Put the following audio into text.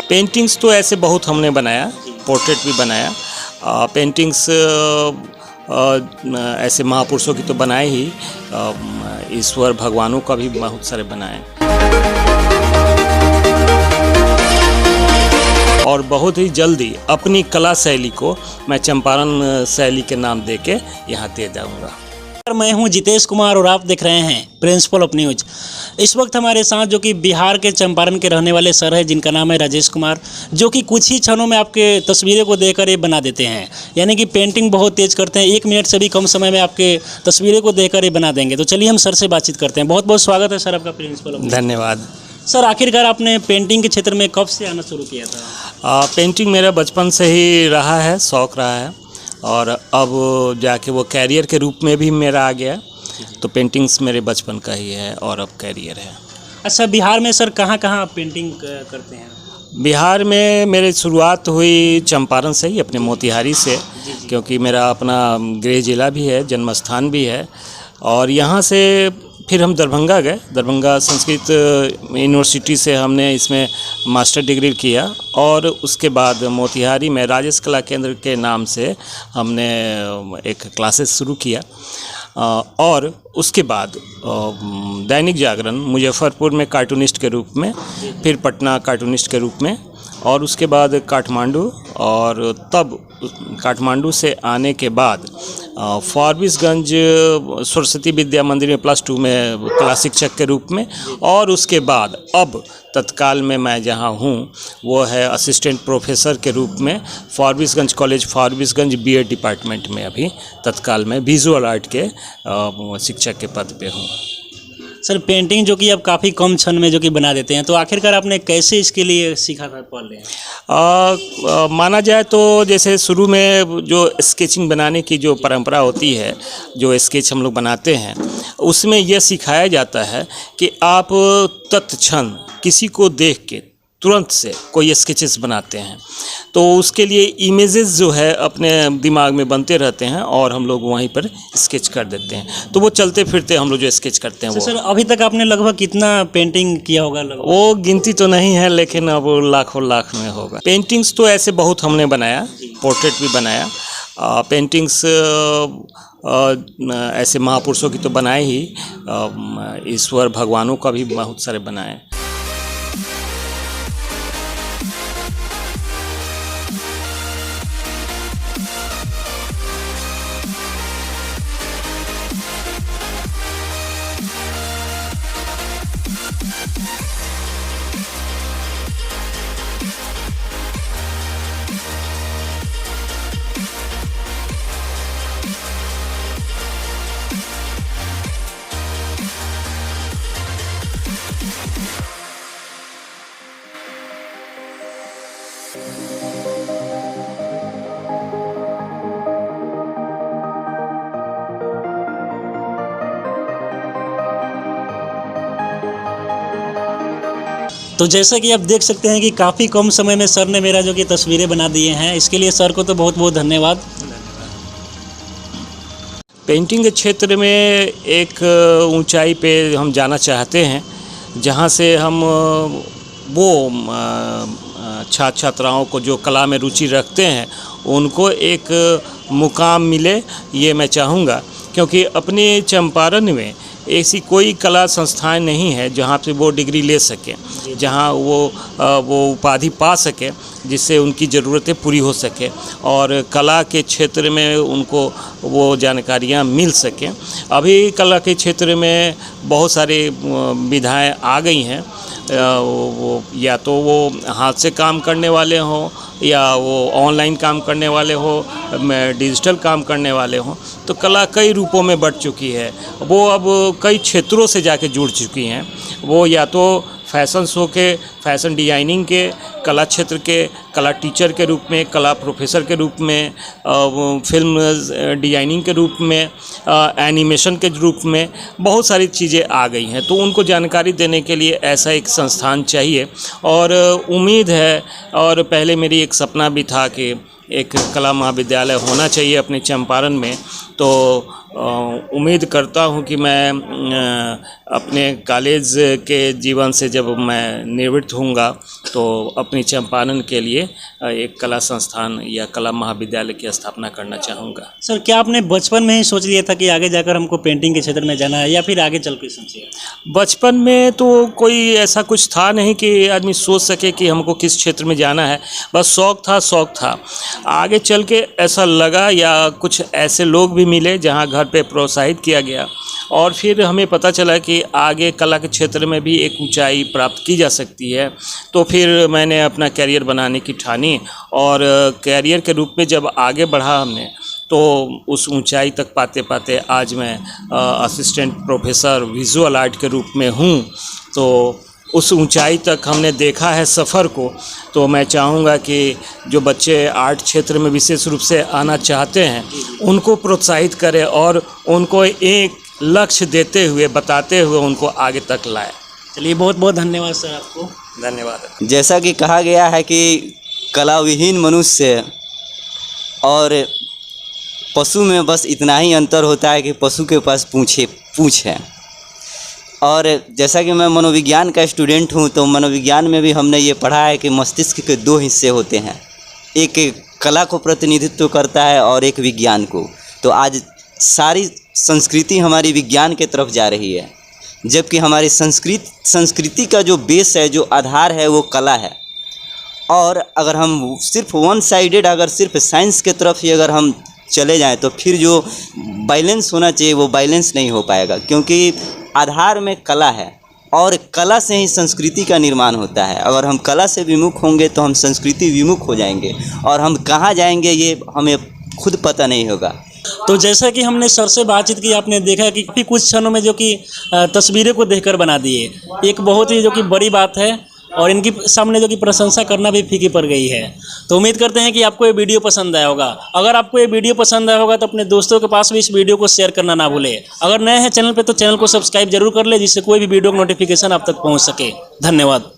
Paintings तो ऐसे बहुत हमने बनाया, पोर्ट्रेट भी बनाया। पेंटिंग्स ऐसे महापुरुषों की तो बनाए ही, ईश्वर भगवानों का भी बहुत सारे बनाए। और बहुत ही जल्दी अपनी कला शैली को मैं चंपारण शैली के नाम देके यहाँ दे जाऊँगा। मैं हूं जितेश कुमार और आप देख रहे हैं प्रिंसिपल ऑफ न्यूज। इस वक्त हमारे साथ जो कि बिहार के चंपारण के रहने वाले सर हैं, जिनका नाम है राजेश कुमार, जो कि कुछ ही क्षणों में आपके तस्वीरें को देखकर ये बना देते हैं। यानी कि पेंटिंग बहुत तेज करते हैं, 1 मिनट से भी कम समय में आपके तस्वीरें को देखकर ये बना देंगे। तो चलिए हम सर से बातचीत करते हैं। बहुत बहुत स्वागत है सर आपका प्रिंसिपल ऑफ न्यूज। धन्यवाद सर, आखिरकार आपने पेंटिंग के क्षेत्र में कब से आना शुरू किया था? पेंटिंग मेरा बचपन से ही रहा है, शौक़ रहा है, और अब जाके वो कैरियर के रूप में भी मेरा आ गया। तो पेंटिंग्स मेरे बचपन का ही है और अब कैरियर है। अच्छा, बिहार में सर कहाँ कहाँ आप पेंटिंग करते हैं? बिहार में मेरी शुरुआत हुई चंपारण से ही, अपने मोतिहारी से, क्योंकि मेरा अपना गृह जिला भी है, जन्मस्थान भी है। और यहाँ से फिर हम दरभंगा गए। दरभंगा संस्कृत यूनिवर्सिटी से हमने इसमें मास्टर डिग्री किया, और उसके बाद मोतिहारी में राजेश कला केंद्र के नाम से हमने एक क्लासेस शुरू किया। और उसके बाद दैनिक जागरण मुजफ्फरपुर में कार्टूनिस्ट के रूप में, फिर पटना कार्टूनिस्ट के रूप में, और उसके बाद काठमांडू, और तब काठमांडू से आने के बाद फारबिसगंज सरस्वती विद्या मंदिर में +2 में कला शिक्षक के रूप में, और उसके बाद अब तत्काल में मैं जहाँ हूँ वो है असिस्टेंट प्रोफेसर के रूप में Forbesganj college, Forbesganj BEd department में अभी तत्काल में विजुअल आर्ट के शिक्षक के पद पे हूँ। सर, पेंटिंग जो कि आप काफ़ी कम क्षण में जो कि बना देते हैं, तो आखिरकार आपने कैसे इसके लिए सीखा था पहले? माना जाए तो जैसे शुरू में जो स्केचिंग बनाने की जो परंपरा होती है, जो स्केच हम लोग बनाते हैं, उसमें यह सिखाया जाता है कि आप तत्क्षण किसी को देख के तुरंत से कोई स्केचेस बनाते हैं, तो उसके लिए इमेजेस जो है अपने दिमाग में बनते रहते हैं, और हम लोग वहीं पर स्केच कर देते हैं। तो वो चलते फिरते हम लोग जो स्केच करते हैं वो। सर, अभी तक आपने लगभग कितना पेंटिंग किया होगा? वो गिनती तो नहीं है, लेकिन अब लाखों लाख में होगा। पेंटिंग्स तो ऐसे बहुत हमने बनाया, पोर्ट्रेट भी बनाया। पेंटिंग्स ऐसे महापुरुषों की तो बनाए ही, ईश्वर भगवानों का भी बहुत सारे बनाए। तो जैसा कि आप देख सकते हैं कि काफ़ी कम समय में सर ने मेरा जो कि तस्वीरें बना दिए हैं, इसके लिए सर को तो बहुत बहुत धन्यवाद। पेंटिंग के क्षेत्र में एक ऊंचाई पे हम जाना चाहते हैं, जहां से हम वो छात्र छात्राओं को जो कला में रुचि रखते हैं उनको एक मुकाम मिले, ये मैं चाहूँगा। क्योंकि अपने चंपारण में ऐसी कोई कला संस्थाएं नहीं है जहाँ पे वो डिग्री ले सके, जहाँ वो उपाधि पा सके, जिससे उनकी ज़रूरतें पूरी हो सके और कला के क्षेत्र में उनको वो जानकारियाँ मिल सकें। अभी कला के क्षेत्र में बहुत सारी विधाएं आ गई हैं, वो या तो वो हाथ से काम करने वाले हों या वो ऑनलाइन काम करने वाले हो, डिजिटल काम करने वाले हों। तो कला कई रूपों में बढ़ चुकी है, वो अब कई क्षेत्रों से जाके जुड़ चुकी हैं। वो या तो फैशन शो के, फैशन डिज़ाइनिंग के, कला क्षेत्र के, कला टीचर के रूप में, कला प्रोफेसर के रूप में, फिल्म डिज़ाइनिंग के रूप में, एनिमेशन के रूप में बहुत सारी चीज़ें आ गई हैं। तो उनको जानकारी देने के लिए ऐसा एक संस्थान चाहिए और उम्मीद है, और पहले मेरी एक सपना भी था कि एक कला महाविद्यालय होना चाहिए अपने चंपारण में। तो उम्मीद करता हूँ कि मैं अपने कॉलेज के जीवन से जब मैं निवृत्त होऊंगा तो अपनी चंपारण के लिए एक कला संस्थान या कला महाविद्यालय की स्थापना करना चाहूँगा। सर, क्या आपने बचपन में ही सोच लिया था कि आगे जाकर हमको पेंटिंग के क्षेत्र में जाना है, या फिर आगे चल के सोचे? बचपन में तो कोई ऐसा कुछ था नहीं कि आदमी सोच सके कि हमको किस क्षेत्र में जाना है, बस शौक़ था। आगे चल के ऐसा लगा या कुछ ऐसे लोग भी मिले जहाँ घर पे प्रोत्साहित किया गया और फिर हमें पता चला कि आगे कला के क्षेत्र में भी एक ऊंचाई प्राप्त की जा सकती है। तो फिर मैंने अपना कैरियर बनाने की ठानी और कैरियर के रूप में जब आगे बढ़ा हमने तो उस ऊंचाई तक पाते पाते आज मैं असिस्टेंट प्रोफेसर विजुअल आर्ट के रूप में हूँ। तो उस ऊंचाई तक हमने देखा है सफ़र को। तो मैं चाहूँगा कि जो बच्चे आर्ट क्षेत्र में विशेष रूप से आना चाहते हैं उनको प्रोत्साहित करें और उनको एक लक्ष्य देते हुए बताते हुए उनको आगे तक लाए। चलिए, बहुत बहुत धन्यवाद सर आपको। धन्यवाद। जैसा कि कहा गया है कि कला विहीन मनुष्य और पशु में बस इतना ही अंतर होता है कि पशु के पास पूँछ है। और जैसा कि मैं मनोविज्ञान का स्टूडेंट हूँ तो मनोविज्ञान में भी हमने ये पढ़ा है कि मस्तिष्क के दो हिस्से होते हैं, एक कला को प्रतिनिधित्व करता है और एक विज्ञान को। तो आज सारी संस्कृति हमारी विज्ञान के तरफ जा रही है, जबकि हमारी संस्कृति का जो बेस है, जो आधार है, वो कला है। और अगर हम सिर्फ वन साइडेड अगर सिर्फ साइंस के तरफ ही अगर हम चले जाएं तो फिर जो बैलेंस होना चाहिए वो बैलेंस नहीं हो पाएगा, क्योंकि आधार में कला है और कला से ही संस्कृति का निर्माण होता है। अगर हम कला से विमुख होंगे तो हम संस्कृति विमुख हो जाएंगे और हम कहाँ जाएंगे ये हमें खुद पता नहीं होगा। तो जैसा कि हमने सर से बातचीत की, आपने देखा कि कुछ क्षणों में जो कि तस्वीरें को देखकर बना दिए, एक बहुत ही जो कि बड़ी बात है और इनकी सामने जो कि प्रशंसा करना भी फीकी पड़ गई है। तो उम्मीद करते हैं कि आपको ये वीडियो पसंद आया होगा। अगर आपको ये वीडियो पसंद आया होगा तो अपने दोस्तों के पास भी इस वीडियो को शेयर करना ना भूलें। अगर नए हैं चैनल पे तो चैनल को सब्सक्राइब जरूर कर ले, जिससे कोई भी वीडियो का नोटिफिकेशन आप तक पहुंच सके। धन्यवाद।